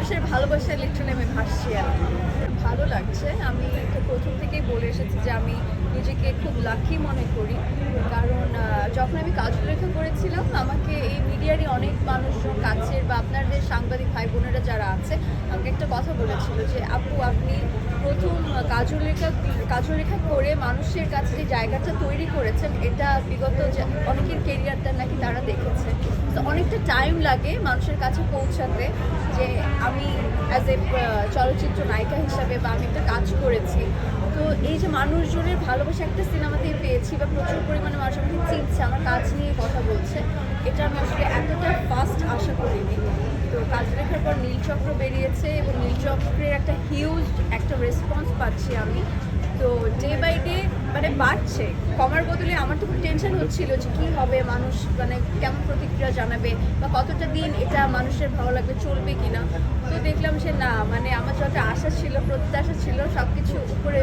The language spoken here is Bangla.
মানুষের ভালোবাসায় লিটারালি আমি ভাসছি আর কি। ভালো লাগছে। আমি তো প্রথম থেকেই বলে এসেছি যে আমি নিজেকে খুব লাকি মনে করি, কারণ যখন আমি কাজলেখা করেছিলাম আমাকে এই মিডিয়ারই অনেক মানুষজন কাছের বা আপনাদের সাংবাদিক ভাই বোনেরা যারা আছে আমাকে একটা কথা বলেছিল যে আপু আপনি প্রথম কাজলেখা করে মানুষের কাছে যে জায়গাটা তৈরি করেছেন এটা বিগত অনেকের কেরিয়ারটা নাকি তারা দেখেছে। তো অনেকটা টাইম লাগে মানুষের কাছে পৌঁছাতে, যে আমি অ্যাজ এ চলচ্চিত্র নায়িকা হিসাবে বা আমি একটা কাজ করেছি। তো এই যে মানুষজনের ভালোবাসা একটা সিনেমাতেই পেয়েছি বা প্রচুর পরিমাণে মানুষ আমাকে চিনছে, আমার কাজ নিয়ে কথা বলছে, এটা আমি আসলে এতটা ফাস্ট আশা করিনি। তো কাজলেখার পর নীলচক্র বেরিয়েছে এবং নীলচক্রের একটা হিউজ একটা রেসপন্স পাচ্ছি আমি। তো ডে বাই ডে মানে বাড়ছে, কমার বদলে আমার তো খুব টেনশন হচ্ছিল যে কী হবে, মানুষ মানে কেমন প্রতিক্রিয়া জানাবে বা কতটা দিন এটা মানুষের ভালো লাগবে, চলবে কিনা। তো দেখলাম যে না, মানে আমার যত আশা ছিল প্রত্যাশা ছিল সব কিছু উপরে